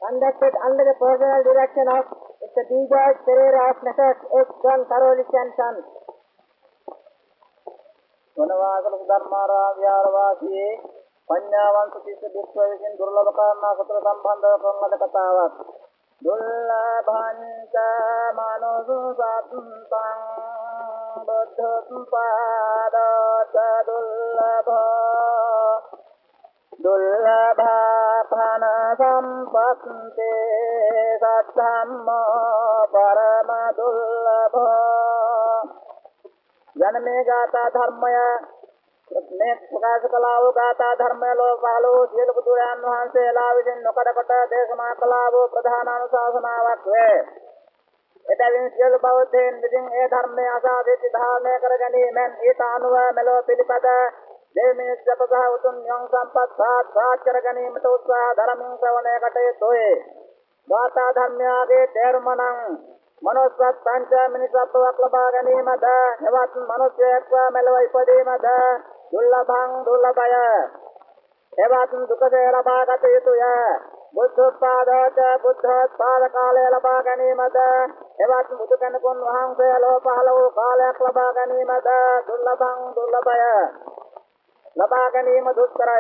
conducted under the personal direction of Mr. D. George Pereira of Messrs. H. John Karolich and Sons. Wanawasala Dharmarama විහාරවාසී පඤ්ඤාවන්ත Tissa දුක්ඛ විසින් දුර්ලභ කාරණා සතර සම්බන්ධව කරන ලද කතාවක්. දුර්ලභංච මනෝසුසත්තං බුද්ධෝත්පාදත දුර්ලභ දුර්ලභාපන සම්පත්තේ සත්තම්මෝ පරම දුර්ලභ. ජනමේ ගාථා ධර්මය මේ ප්‍රකාශ කළා වූ ගාථා ධර්මය ලෝ පහළ වූ සියලු බුදුරයන් වහන්සේලා විසින් නොකඩ කොට දේශනා කළා වූ ප්‍රධාන අනුශාසනාවක් වේ. එතැවින් සියලු බෞද්ධයන් විසින් ඒ ධර්මයේ අසා දෙති ධාරණය කර ගැනීමෙන් ඊට අනුව මෙලොව පිළිපද දෙමිනිස් ජපසහ උතුම් යම් සම්පත් සාත් කර ගැනීමට උත්සාහ දරමින් ශ්‍රවණය කටයුතුයි. ගාථා ධර්මයාගේ තේරුම නම් මනුස්ස පංච මිනිසත්වයක් ලබා ගැනීමද එවත් මිනිසෙක්ව මෙලොව ඉපදීමද දුර්ලභං දුර්ලභය. එවත් දුකසේ ලබා ගත යුතුය. බුද්ධෝත්පාදත බුද්ධෝත්පාද කාලය ලබා ගැනීමද එවත් බුදු කෙනෙකුන් වහන්සේ ලෝ පහළ වූ කාලයක් ලබා ගැනීමද දුර්ලභං දුර්ලභය. ලබා ගැනීම දුෂ්කරය.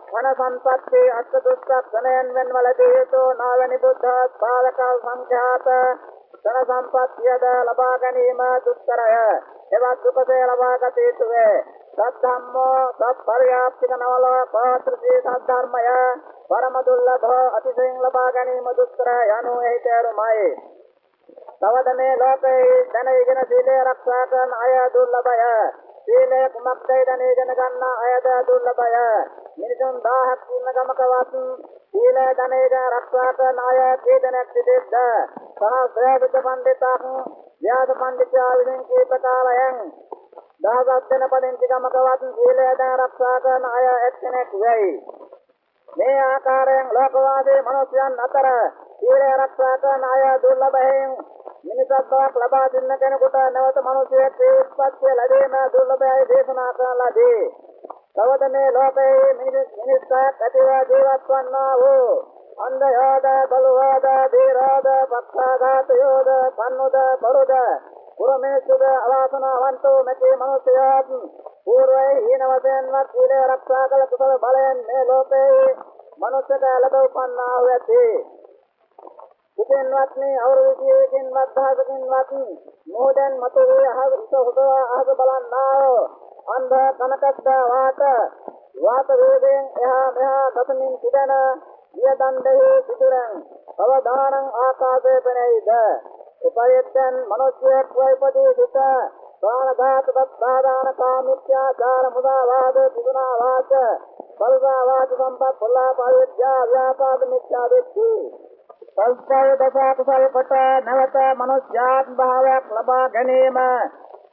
ධන සම්පත්ති අත්ථ දුෂ්කරණයෙන් වෙන්වලදී යුතු නාවැනි බුද්ධෝත්පාද කාල සංඛ්‍යාත ධන සම්පත්තියද ලබා ගැනීම දුෂ්කරය. එවත් දුකසේ ලබා ගත යුතුය. සද්ධම්මෝ සප්පර්යාප්තික නවලෝකෝත්‍රි සද්ධර්මය පරම දුර්ලභ අතිශයින් ලබා ගැනීම දුෂ්කරය යනු එහි තේරුමයි. තවද මේ ලෝකයේ ධන ඉගෙන සීලය ආරක්ෂා කරන අය දුර්ලභය. සීලය කුමක්දයි ධන ඉගෙන ගන්න අයද දුර්ලභය. මිනිසුන් 1000ක් ඉන්න ගමකවත් සීලය ධන ඉගෙන ආරක්ෂා කරන අය කී දෙනෙක් සිටිද්ද? සහස්‍රාධික පණ්ඩිතක් ව්‍යාස පණ්ඩිතයා විසින් කී ප්‍රකාරයෙන් 1000ක් දෙන පදිංචි ගමකවත් සීලය ධන ආරක්ෂා කරන අය එක්කෙනෙක් වෙයි. මේ ආකාරයෙන් ලෝකවාදී මිනිසයන් අතර සීලය ආරක්ෂා කරන අය දුර්ලභයෙන් මිනිසත්වක් ලබා දෙන්න කෙනෙකුට නැවත මිනිසෙක් උත්පත්තිය ලැබීම දුර්ලභයි දේශනා කරන ලදී. තවද මේ ලෝකයේ මිනිස්සක් ඇතිව ජීවත් වන්නා වූ අන්ධයෝද බලවෝද දීරෝද පක්ඛාඝාතයෝද පන්නෝද බරුද පුරමේසුද අවාසනාවන්තෝ මෙති මිනිසයන් పూర్වයේ හීන වශයෙන්වත් සීලය ආරක්ෂා කළ කුසල බලයෙන් මේ ලෝකයේ මනුස්සක ලැබ උපන්නා වූ ඇති. උපෙන්වත්නි අවුරුදු 20කින්වත් 10කින්වත් මොහොතෙන් මතුවේ අහස බලන්නා අන්ධ කනකද්ද වාත වේදයෙන් එහා මෙහා ගතමින් සිටින වියදණ්ඩෙහි සිදුරන් අවදානං ආකාශේ පෙනෙයිද. උපයත්තන් මිනිසෙක් වයිපදී සිට ප්‍රාණඝාත දත්තාදාන කාමිත්‍යාචාර මුදාවාද තිදුනා වාච පල්ගාවාද සම්පත් පොල්ලා පාවිච්චා ව්‍යාපාද මිත්‍යා දෙක්ඛි පල්පය දසා කුසල කොට නැවත මනුෂ්‍යාත්ම භාවයක් ලබා ගැනීම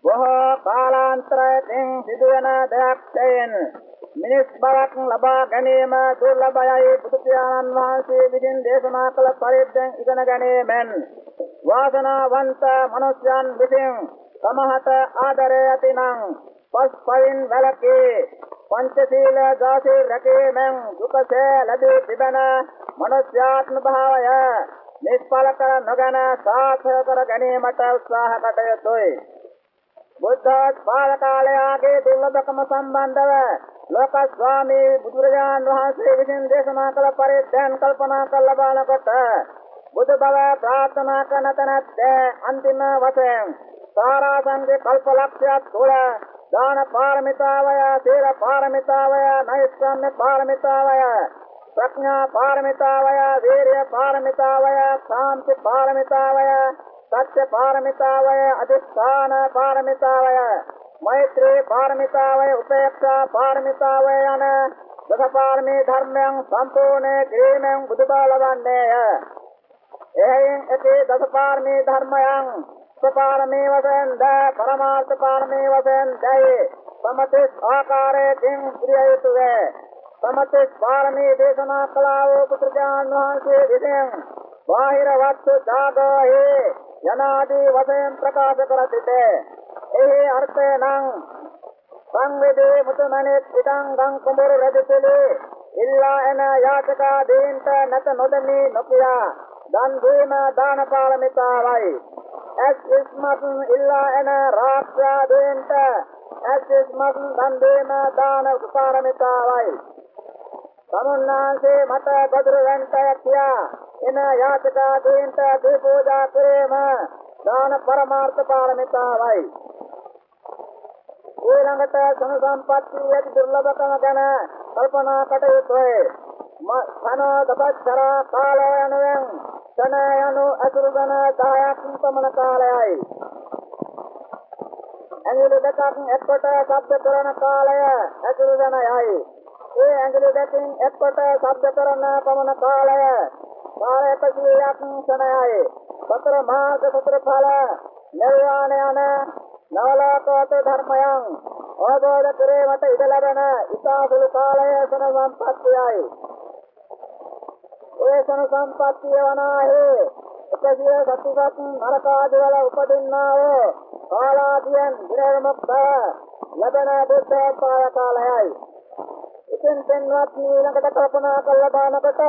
බොහෝ කාලාන්තරයෙන් සිදුවන දෙයක් තෙන් මිනිස් බවක් ලබා ගැනීම දුර්ලභයයි. බුදු පියාණන් වහන්සේ විසින් දේශනා කළ පරිද්දෙන් ඉගෙන ගැනීමෙන් වාසනාවන්ත මනුෂ්‍යයන් විසින් සමහත ආදරය ඇතිනම් පස්පයින් වැළකී පංචශීල දාසේ රැකීමෙන් දුකසේ ලැබී තිබෙන මනුෂ්‍යාත්ම භාවය නිෂ්ඵල කර නොගෙන සාර්ථක කර ගැනීමට උත්සාහ කටයුතුයි. බුද්ධෝත්පාද කාලයගේ දුර්ලභකම සම්බන්ධව ලෝක ස්වාමී බුදුරජාණන් වහන්සේ විසින් දේශනා කළ පරිද්දෙන් කල්පනා කළ බලනකොට බුදු බව ප්‍රාර්ථනා කරන තැනත් අන්තිම වශයෙන් සාරාංශයේ කල්පලක්ෂයක් තුළ දාන පාරමිතාවය, සීල පාරමිතාවය, නෛෂ්ක්‍රම්‍ය පාරමිතාවය, ප්‍රඥා පාරමිතාවය, වීර්ය පාරමිතාවය, සාන්ති පාරමිතාවය, සත්‍ය පාරමිතාවය, අධිෂ්ඨාන පාරමිතාවය, මෛත්‍රී පාරමිතාවය, උපේක්ෂා පාරමිතාවය යන දස පාරමී ධර්මයන් සම්පූර්ණ කිරීමෙන් බුදුබව ලබන්නේය. එයින් එකේ දස පාරමී ධර්මයන් සපාරමී වශයෙන් ද පරමාර්ථ පාරමී වශයෙන් දයි සමතේ ආකාරයෙන් ක්‍රියා යුතුය. සමතේ පාරමී දේශනා කළා වූ පුත්‍රයන් වහන්සේ විසින් බාහිර වස්තු දාගෝහි යනාදී වශයෙන් ප්‍රකාශ කර සිටේ. එහි අර්ථය නම් සංවේදී මුතුමනේ ඉදං ගං කුඹුරු රජතුලි ඉල්ලා එන යාචකාදීන්ට නැත නොදමි නොකියා දන් දීම දාන පාරමිතාවයි. ඇස් ඉස්මතුන් ඉල්ලා එන රාක්ෂාදීන්ට ඇස් ඉස්මතුන් දන් දීම දාන පාරමිතාවයි. තමුන්නාන්සේ මට ගොදුරු වෙන්ට කියා එන යාචකාදීන්ට දී පූජා කිරීම දාන පරමාර්ථ පාරමිතාවයි. ඊළඟට සන සම්පත්තිය ඇති දුර්ලභකම ගැන කල්පනා කටයුතුයි. සනෝ දපච්චර කාලය යනුවෙන් සන යනු අතුරු ගණ 10ක් පමණ කාලයයි. ඇඟිලි දෙකක් එක්කොට ශබ්ද කරන කාලය අතුරු ගණයයි. ඒ ඇඟිලි දෙකෙන් එක්කොට ශබ්ද කරන පමණ කාලය 100ක් සනයයි. සතර මාර්ග සතර ඵල නිර්වාණ යන නවලෝකෝත ධර්මයන් අවබෝධ කිරීමට ඉඩ ලැබෙන ඉතාසුළු කාලය සන සම්පත්තියයි. ඒ සන සම්පත්තිය වනාහි 170ක් නරකාදිවල උපදින්නා වූ කාලාදියන් විරමුක්ත ලැබෙන බුද්ධෝත්පාද කාලයයි. ඉතින් පෙන්වත් ඊළඟට කල්පනා කළ දානකට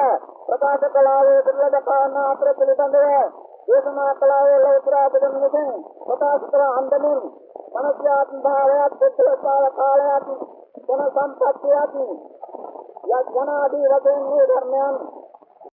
ප්‍රකාශ කළා වූ දුර්ලභ කාරණා අතර පිළිබඳව දේශනා කළා වූ ලෞතර බුදුන් විසින් ප්‍රකාශ කළ අන්දමින් මනස්යාත්ම භාවයත් බුද්ධෝත්පාද කාලයත් සන සම්පත්තියත් යඥාදී වශයෙන් මේ ධර්මයන්